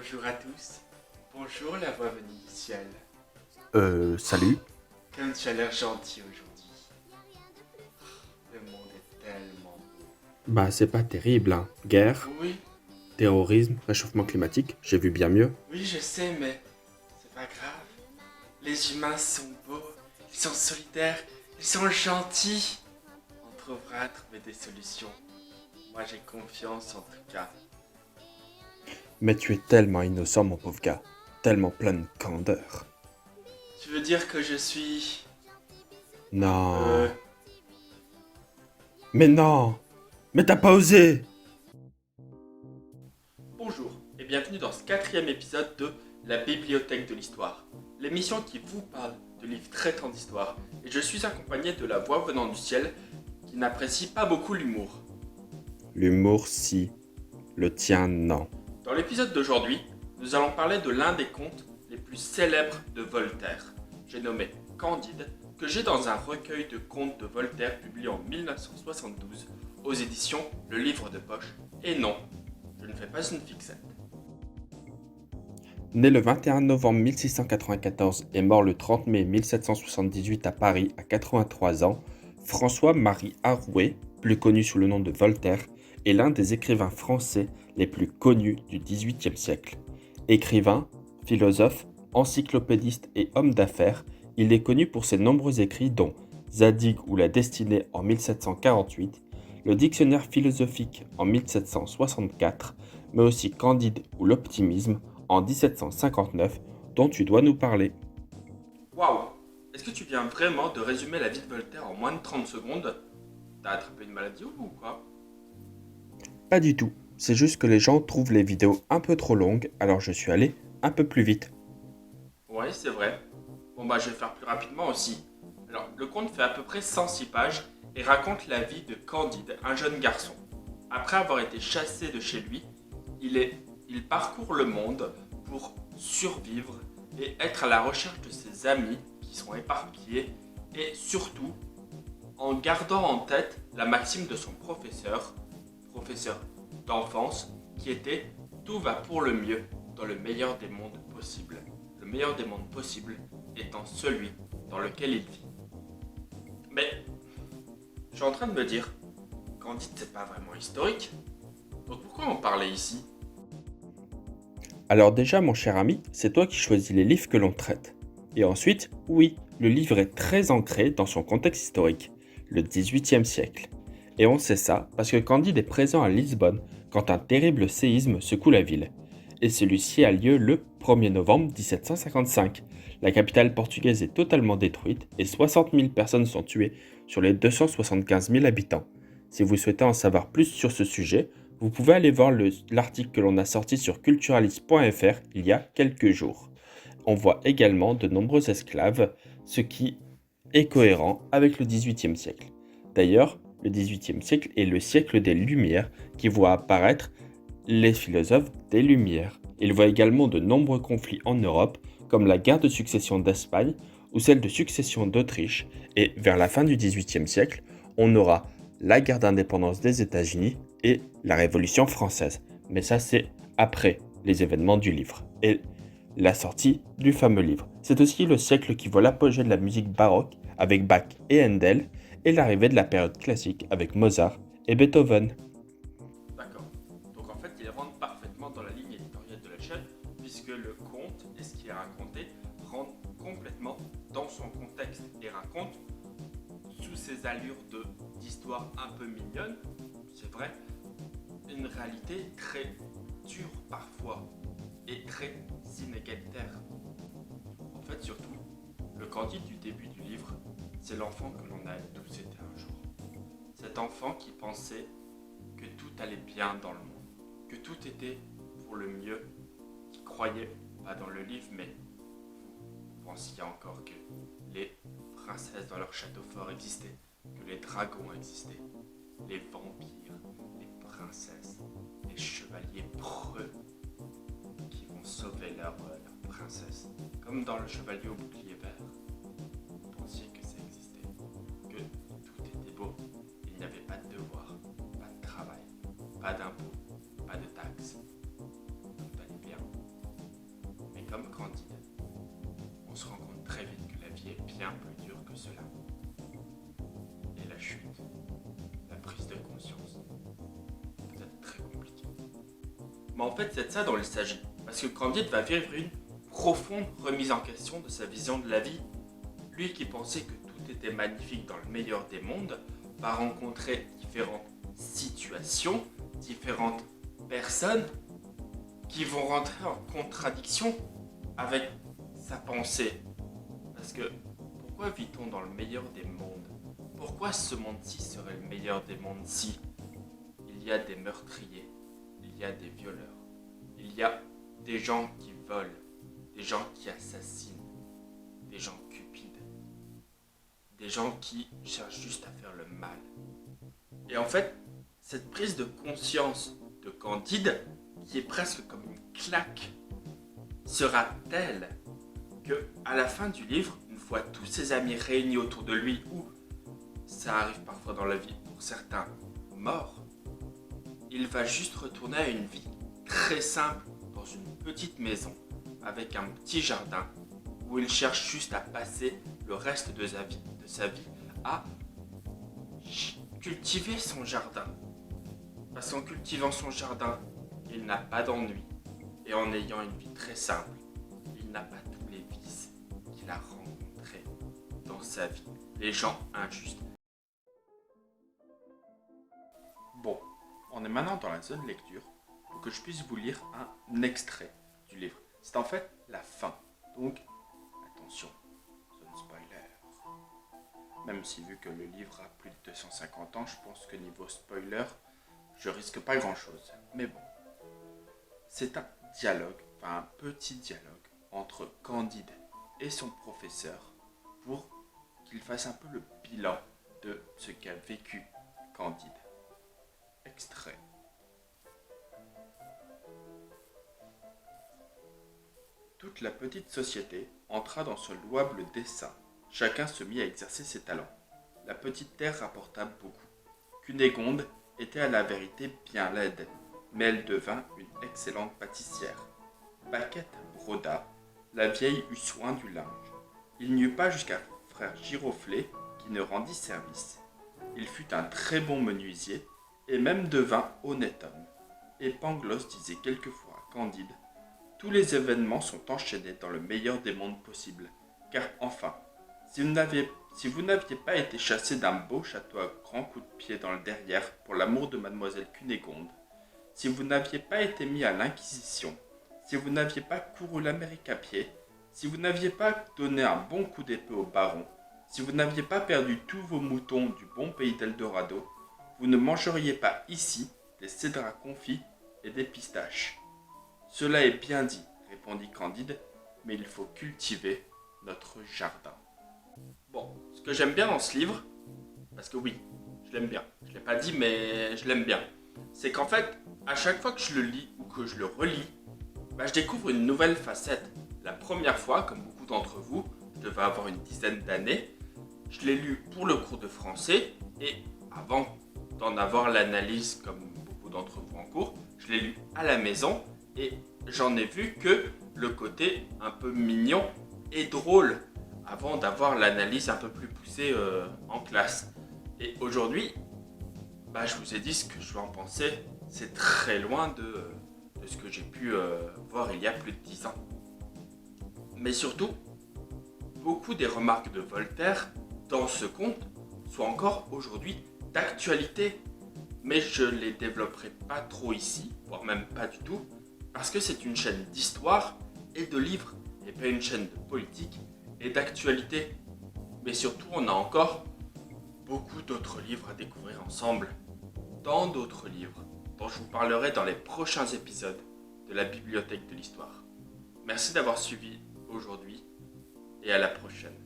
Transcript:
Bonjour à tous. Bonjour la voix venue du ciel. Salut. Comme tu as l'air gentil aujourd'hui. Le monde est tellement beau. Bah, c'est pas terrible, hein. Guerre, Oui, terrorisme, réchauffement climatique, j'ai vu bien mieux. oui, je sais, mais c'est pas grave. Les humains sont beaux, ils sont solidaires, ils sont gentils. On trouvera à trouver des solutions. Moi, j'ai confiance en tout cas. Mais tu es tellement innocent, mon pauvre gars. Tellement plein de candeur. Tu veux dire que je suis... Non. Euh... Mais non. Mais t'as pas osé. Bonjour et bienvenue dans ce quatrième épisode de La Bibliothèque de l'Histoire, l'émission qui vous parle de livres traitant d'histoire, et je suis accompagné de la voix venant du ciel qui n'apprécie pas beaucoup l'humour. L'humour, si. Le tien, non. Dans l'épisode d'aujourd'hui, nous allons parler de l'un des contes les plus célèbres de Voltaire. J'ai nommé Candide, que j'ai dans un recueil de contes de Voltaire publié en 1972 aux éditions Le Livre de Poche. Et non, je ne fais pas une fixette. Né le 21 novembre 1694 et mort le 30 mai 1778 à Paris à 83 ans, François-Marie Arouet, plus connu sous le nom de Voltaire, est l'un des écrivains français les plus connus du XVIIIe siècle. Écrivain, philosophe, encyclopédiste et homme d'affaires, il est connu pour ses nombreux écrits dont Zadig ou la destinée en 1748, le dictionnaire philosophique en 1764, mais aussi Candide ou l'optimisme en 1759 dont tu dois nous parler. Waouh! Est-ce que tu viens vraiment de résumer la vie de Voltaire en moins de 30 secondes? T'as attrapé une maladie ou quoi? Pas du tout, c'est juste que les gens trouvent les vidéos un peu trop longues, alors je suis allé un peu plus vite. Ouais, c'est vrai. Bon bah je vais faire plus rapidement aussi. Alors, le conte fait à peu près 106 pages et raconte la vie de Candide, un jeune garçon. Après avoir été chassé de chez lui, il parcourt le monde pour survivre et être à la recherche de ses amis qui sont éparpillés et surtout en gardant en tête la maxime de son professeur d'enfance, qui était tout va pour le mieux dans le meilleur des mondes possibles. Le meilleur des mondes possibles étant celui dans lequel il vit. Mais je suis en train de me dire, Candide c'est pas vraiment historique, donc pourquoi en parler ici? Alors déjà mon cher ami, c'est toi qui choisis les livres que l'on traite. Et ensuite, oui, le livre est très ancré dans son contexte historique, le XVIIIe siècle. Et on sait ça parce que Candide est présent à Lisbonne quand un terrible séisme secoue la ville. Et celui-ci a lieu le 1er novembre 1755. La capitale portugaise est totalement détruite et 60 000 personnes sont tuées sur les 275 000 habitants. Si vous souhaitez en savoir plus sur ce sujet, vous pouvez aller voir l'article que l'on a sorti sur culturalist.fr il y a quelques jours. On voit également de nombreux esclaves, ce qui est cohérent avec le XVIIIe siècle. D'ailleurs, le XVIIIe siècle est le siècle des Lumières qui voit apparaître les philosophes des Lumières. Il voit également de nombreux conflits en Europe, comme la guerre de succession d'Espagne ou celle de succession d'Autriche, et vers la fin du XVIIIe siècle, on aura la guerre d'indépendance des États-Unis et la Révolution française. Mais ça, c'est après les événements du livre et la sortie du fameux livre. C'est aussi le siècle qui voit l'apogée de la musique baroque avec Bach et Handel et l'arrivée de la période classique avec Mozart et Beethoven. D'accord. Donc en fait, il rentre parfaitement dans la ligne éditoriale de la chaîne, puisque le conte et ce qui est raconté rentrent complètement dans son contexte et raconte sous ses allures d'histoire un peu mignonne, c'est vrai, une réalité très dure parfois et très inégalitaire. En fait, surtout, le Candide du début du livre, c'est l'enfant que l'on a tous été un jour. Cet enfant qui pensait que tout allait bien dans le monde, que tout était pour le mieux, qui croyait, pas dans le livre, mais vous pensiez encore que les princesses dans leur château fort existaient, que les dragons existaient, les vampires, les princesses, les chevaliers preux qui vont sauver leur princesse, comme dans le chevalier au bouclier vert. Vous pensiez que ça existait, que tout était beau, il n'y avait pas de devoir, pas de travail, pas d'impôts, pas de taxes, tout allait bien. comme Candide, on se rend compte très vite que la vie est bien plus dure que cela. Et la chute, la prise de conscience, peut être très compliquée. Mais en fait, c'est de ça dont il s'agit. Parce que Candide va vivre une profonde remise en question de sa vision de la vie. Lui qui pensait que tout était magnifique dans le meilleur des mondes, va rencontrer différentes situations, différentes personnes qui vont rentrer en contradiction avec sa pensée. Parce que pourquoi vit-on dans le meilleur des mondes? Pourquoi ce monde-ci serait le meilleur des mondes si il y a des meurtriers, il y a des violeurs, il y a des gens qui volent, des gens qui assassinent, des gens cupides, des gens qui cherchent juste à faire le mal. Et en fait, cette prise de conscience de Candide, qui est presque comme une claque, sera telle que à la fin du livre, une fois tous ses amis réunis autour de lui, ou ça arrive parfois dans la vie pour certains morts, il va juste retourner à une vie très simple dans une petite maison avec un petit jardin où il cherche juste à passer le reste de sa vie à cultiver son jardin. Parce qu'en cultivant son jardin, il n'a pas d'ennui. Et en ayant une vie très simple, il n'a pas tous les vices qu'il a rencontrés dans sa vie. Les gens injustes. Bon, on est maintenant dans la zone lecture pour que je puisse vous lire un extrait du livre. C'est en fait la fin. Donc, attention, zone spoiler. Même si vu que le livre a plus de 250 ans, je pense que niveau spoiler, je risque pas grand chose. Mais bon, c'est un dialogue, enfin un petit dialogue entre Candide et son professeur pour qu'il fasse un peu le bilan de ce qu'a vécu Candide. Extrait. Toute la petite société entra dans ce louable dessein. Chacun se mit à exercer ses talents. La petite terre rapporta beaucoup. Cunégonde était à la vérité bien laide, mais elle devint une excellente pâtissière. Paquette broda, la vieille eut soin du linge. Il n'y eut pas jusqu'à frère Giroflée qui ne rendit service. Il fut un très bon menuisier, et même devint honnête homme. Et Pangloss disait quelquefois à Candide: tous les événements sont enchaînés dans le meilleur des mondes possibles, car enfin, si vous n'aviez pas été chassé d'un beau château à grands coups de pied dans le derrière pour l'amour de mademoiselle Cunégonde, si vous n'aviez pas été mis à l'inquisition, si vous n'aviez pas couru l'Amérique à pied, si vous n'aviez pas donné un bon coup d'épée au baron, si vous n'aviez pas perdu tous vos moutons du bon pays d'Eldorado, vous ne mangeriez pas ici des cédrats confits et des pistaches. Cela est bien dit, répondit Candide, mais il faut cultiver notre jardin. Bon, ce que j'aime bien dans ce livre, parce que oui, je l'aime bien, je ne l'ai pas dit mais je l'aime bien, c'est qu'en fait, à chaque fois que je le lis ou que je le relis, je découvre une nouvelle facette. La première fois, comme beaucoup d'entre vous, je devais avoir une dizaine d'années, je l'ai lu pour le cours de français et avant d'en avoir l'analyse comme beaucoup d'entre vous en cours, je l'ai lu à la maison et j'en ai vu que le côté un peu mignon et drôle avant d'avoir l'analyse un peu plus poussée en classe. Et aujourd'hui, je vous ai dit ce que je vais en penser, c'est très loin de ce que j'ai pu voir il y a plus de 10 ans. Mais surtout, beaucoup des remarques de Voltaire dans ce conte sont encore aujourd'hui d'actualité. Mais je ne les développerai pas trop ici, voire même pas du tout, parce que c'est une chaîne d'histoire et de livres, et pas une chaîne de politique et d'actualité. Mais surtout, on a encore beaucoup d'autres livres à découvrir ensemble, dans d'autres livres, dont je vous parlerai dans les prochains épisodes de la Bibliothèque de l'Histoire. Merci d'avoir suivi aujourd'hui, et à la prochaine.